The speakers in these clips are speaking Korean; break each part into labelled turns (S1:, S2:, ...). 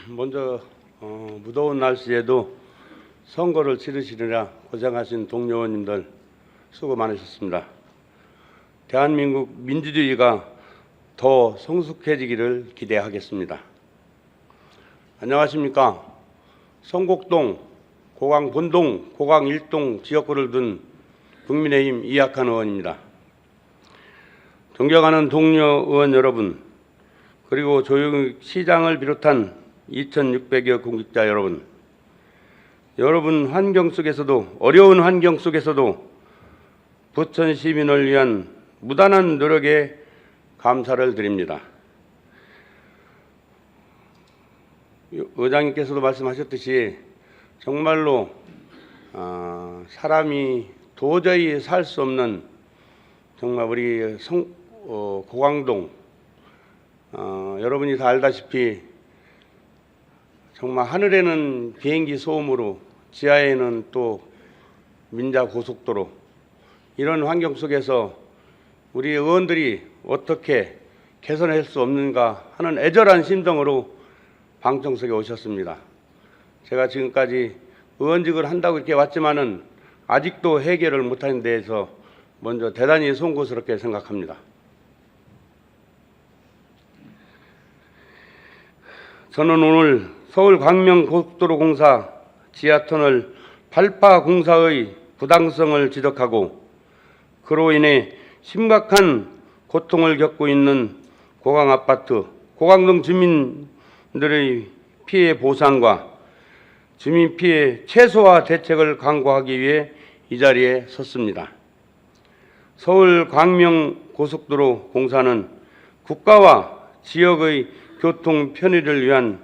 S1: 먼저 무더운 날씨에도 선거를 치르시느라 고생하신 동료 의원님들 수고 많으셨습니다. 대한민국 민주주의가 더 성숙해지기를 기대하겠습니다. 안녕하십니까. 성곡동, 고강 본동, 고강 1동 지역구를 둔 국민의힘 이학한 의원입니다. 존경하는 동료 의원 여러분, 그리고 조영익 시장을 비롯한 2,600여 공직자 여러분, 환경 속에서도, 어려운 환경 속에서도 부천 시민을 위한 무단한 노력에 감사를 드립니다. 의장님께서도 말씀하셨듯이 정말로 사람이 도저히 살 수 없는 정말 우리 고강동, 여러분이 다 알다시피 정말 하늘에는 비행기 소음으로, 지하에는 또 민자 고속도로, 이런 환경 속에서 우리 의원들이 어떻게 개선할 수 없는가 하는 애절한 심정으로 방청석에 오셨습니다. 제가 지금까지 의원직을 한다고 이렇게 왔지만은 아직도 해결을 못하는 데에서 먼저 대단히 송구스럽게 생각합니다. 저는 오늘 서울 광명고속도로공사 지하터널 발파 공사의 부당성을 지적하고 그로 인해 심각한 고통을 겪고 있는 고강아파트, 고강동 주민들의 피해 보상과 주민 피해 최소화 대책을 강구하기 위해 이 자리에 섰습니다. 서울 광명고속도로 공사는 국가와 지역의 교통 편의를 위한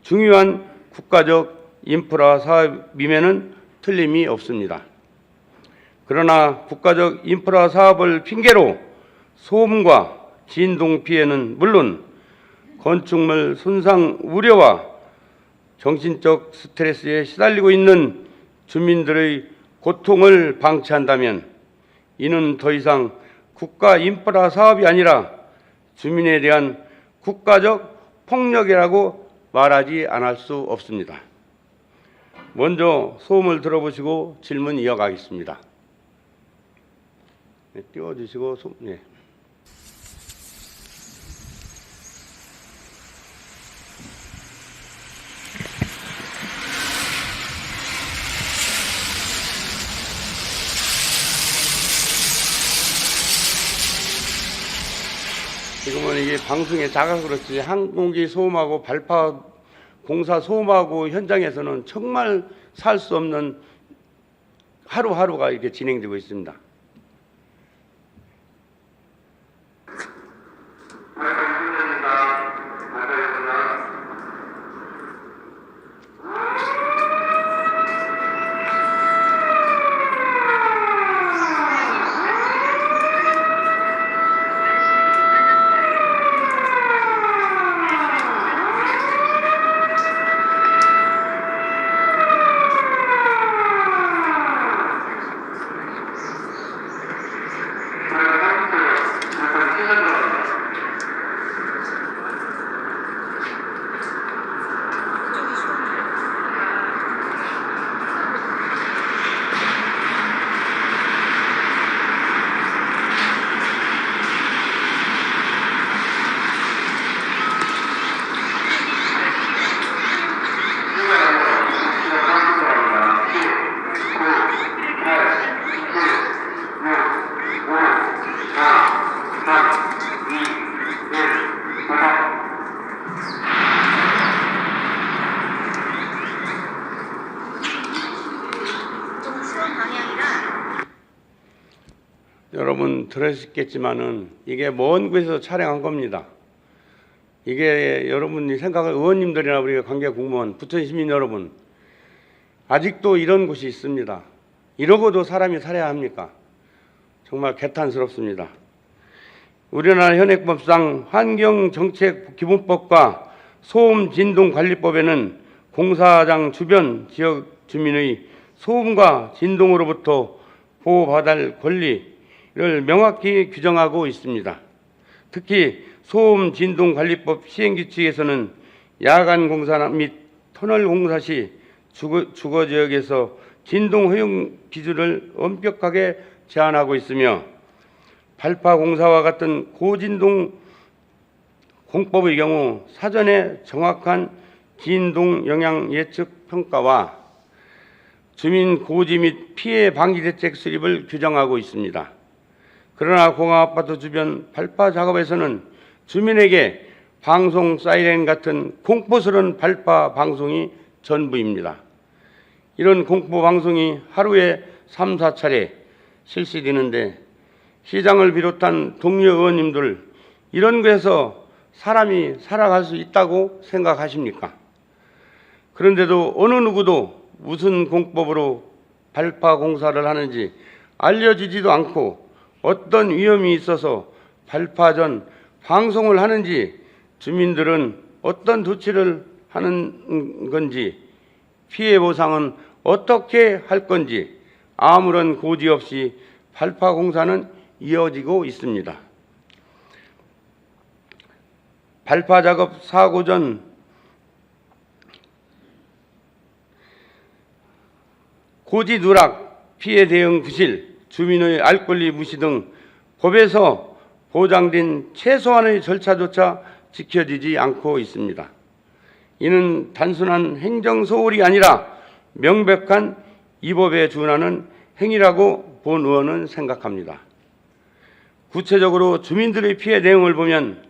S1: 중요한 국가적 인프라 사업임에는 틀림이 없습니다. 그러나 국가적 인프라 사업을 핑계로 소음과 진동 피해는 물론 건축물 손상 우려와 정신적 스트레스에 시달리고 있는 주민들의 고통을 방치한다면 이는 더 이상 국가 인프라 사업이 아니라 주민에 대한 국가적 폭력이라고 말하지 않을 수 없습니다. 먼저 소음을 들어보시고 질문 이어가겠습니다. 네, 띄워주시고 네. 지금은 이게 방송에 작아서 그렇지 항공기 소음하고 발파 공사 소음하고 현장에서는 정말 살 수 없는 하루하루가 이렇게 진행되고 있습니다. 여러분 들으셨겠지만은 이게 먼 곳에서 촬영한 겁니다. 이게 여러분이 생각할 의원님들이나 우리 관계 공무원, 부천 시민 여러분, 아직도 이런 곳이 있습니다. 이러고도 사람이 살아야 합니까? 정말 개탄스럽습니다. 우리나라 현행법상 환경정책기본법과 소음진동관리법에는 공사장 주변 지역 주민의 소음과 진동으로부터 보호받아야 할 권리를 명확히 규정하고 있습니다. 특히 소음진동관리법 시행규칙에서는 야간 공사 및 터널 공사 시 주거 지역에서 진동 허용 기준을 엄격하게 제한하고 있으며 발파 공사와 같은 고진동 공법의 경우 사전에 정확한 진동 영향 예측 평가와 주민 고지 및 피해 방지 대책 수립을 규정하고 있습니다. 그러나 공항아파트 주변 발파 작업에서는 주민에게 방송 사이렌 같은 공포스러운 발파 방송이 전부입니다. 이런 공포 방송이 하루에 3, 4차례 실시되는데 시장을 비롯한 동료 의원님들 이런 거에서 사람이 살아갈 수 있다고 생각하십니까? 그런데도 어느 누구도 무슨 공법으로 발파 공사를 하는지 알려지지도 않고 어떤 위험이 있어서 발파 전 방송을 하는지 주민들은 어떤 조치를 하는 건지 피해 보상은 어떻게 할 건지 아무런 고지 없이 발파 공사는 이어지고 있습니다. 발파 작업 사고 전 고지 누락, 피해 대응 부실, 주민의 알 권리 무시 등 법에서 보장된 최소한의 절차조차 지켜지지 않고 있습니다. 이는 단순한 행정 소홀이 아니라 명백한 이 법에 준하는 행위라고 본 의원은 생각합니다. 구체적으로 주민들의 피해 내용을 보면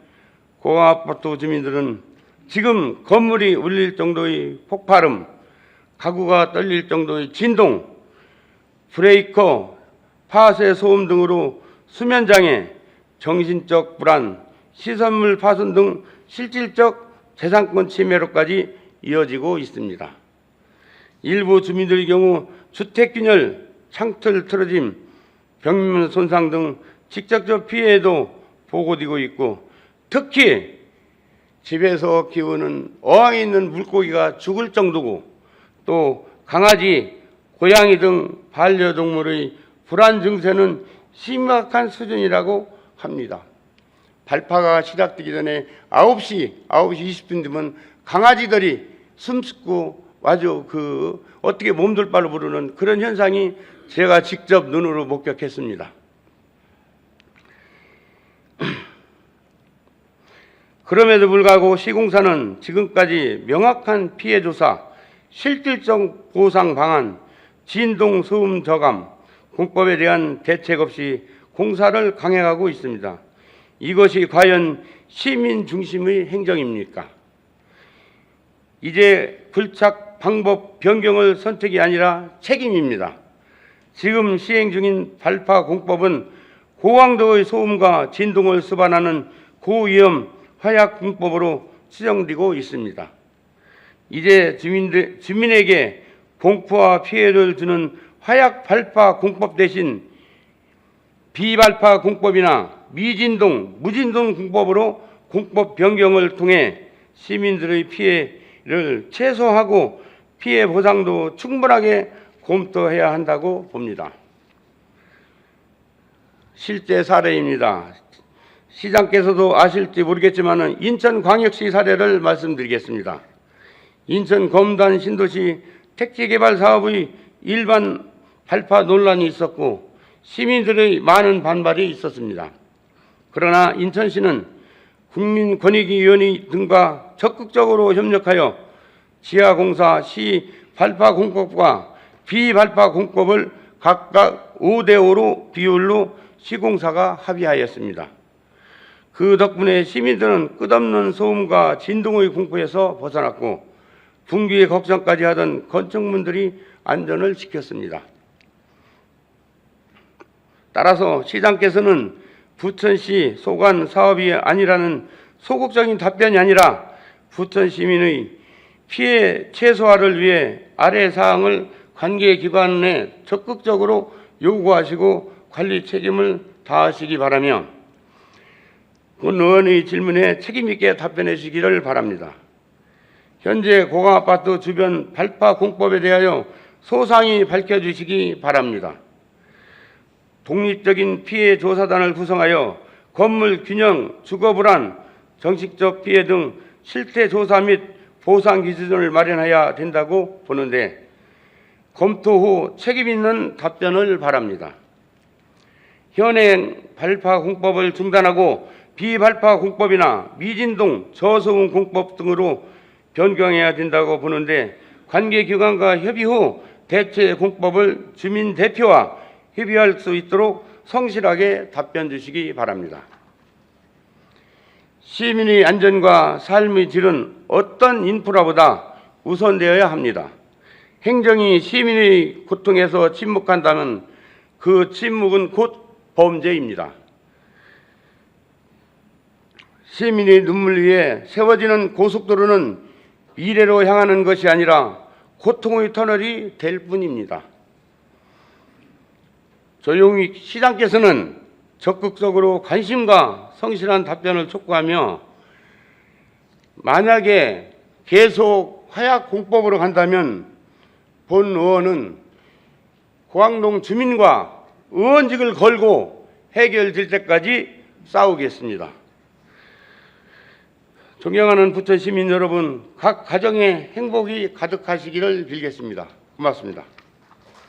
S1: 고아파트 주민들은 지금 건물이 울릴 정도의 폭발음, 가구가 떨릴 정도의 진동, 브레이커, 파쇄 소음 등으로 수면장애, 정신적 불안, 시설물 파손 등 실질적 재산권 침해로까지 이어지고 있습니다. 일부 주민들의 경우 주택균열, 창틀 틀어짐, 벽면 손상 등 직접적 피해도 보고되고 있고 특히 집에서 키우는 어항에 있는 물고기가 죽을 정도고 또 강아지, 고양이 등 반려동물의 불안 증세는 심각한 수준이라고 합니다. 발파가 시작되기 전에 9시 20분 되면 강아지들이 숨쉬고 아주 어떻게 몸둘바로 부르는 그런 현상이 제가 직접 눈으로 목격했습니다. 그럼에도 불구하고 시공사는 지금까지 명확한 피해 조사, 실질적 보상 방안, 진동 소음 저감, 공법에 대한 대책 없이 공사를 강행하고 있습니다. 이것이 과연 시민 중심의 행정입니까? 이제 불착 방법 변경을 선택이 아니라 책임입니다. 지금 시행 중인 발파 공법은 고강도의 소음과 진동을 수반하는 고위험 화약 공법으로 추정되고 있습니다. 이제 주민에게 공포와 피해를 주는 화약 발파 공법 대신 비발파 공법이나 미진동, 무진동 공법으로 공법 변경을 통해 시민들의 피해를 최소화하고 피해 보상도 충분하게 검토해야 한다고 봅니다. 실제 사례입니다. 시장께서도 아실지 모르겠지만 인천광역시 사례를 말씀드리겠습니다. 인천 검단 신도시 택지개발 사업의 일반 발파 논란이 있었고 시민들의 많은 반발이 있었습니다. 그러나 인천시는 국민권익위원회 등과 적극적으로 협력하여 지하공사 시 발파 공법과 비발파 공법을 각각 5대5로 비율로 시공사가 합의하였습니다. 그 덕분에 시민들은 끝없는 소음과 진동의 공포에서 벗어났고 붕괴 걱정까지 하던 건축물들이 안전을 지켰습니다. 따라서 시장께서는 부천시 소관 사업이 아니라는 소극적인 답변이 아니라 부천 시민의 피해 최소화를 위해 아래 사항을 관계기관에 적극적으로 요구하시고 관리 책임을 다하시기 바라며 본 의원의 질문에 책임있게 답변해 주시기를 바랍니다. 현재 고강아파트 주변 발파 공법에 대하여 소상히 밝혀주시기 바랍니다. 독립적인 피해 조사단을 구성하여 건물 균형, 주거 불안, 정식적 피해 등 실태 조사 및 보상 기준을 마련해야 된다고 보는데 검토 후 책임 있는 답변을 바랍니다. 현행 발파 공법을 중단하고 비발파 공법이나 미진동 저소음 공법 등으로 변경해야 된다고 보는데 관계기관과 협의 후 대체 공법을 주민 대표와 협의할 수 있도록 성실하게 답변 주시기 바랍니다. 시민의 안전과 삶의 질은 어떤 인프라보다 우선되어야 합니다. 행정이 시민의 고통에서 침묵한다면 그 침묵은 곧 범죄입니다. 시민의 눈물 위에 세워지는 고속도로는 미래로 향하는 것이 아니라 고통의 터널이 될 뿐입니다. 조용익 시장께서는 적극적으로 관심과 성실한 답변을 촉구하며 만약에 계속 화약 공법으로 간다면 본 의원은 고항동 주민과 의원직을 걸고 해결될 때까지 싸우겠습니다. 존경하는 부천 시민 여러분, 각 가정에 행복이 가득하시기를 빌겠습니다. 고맙습니다.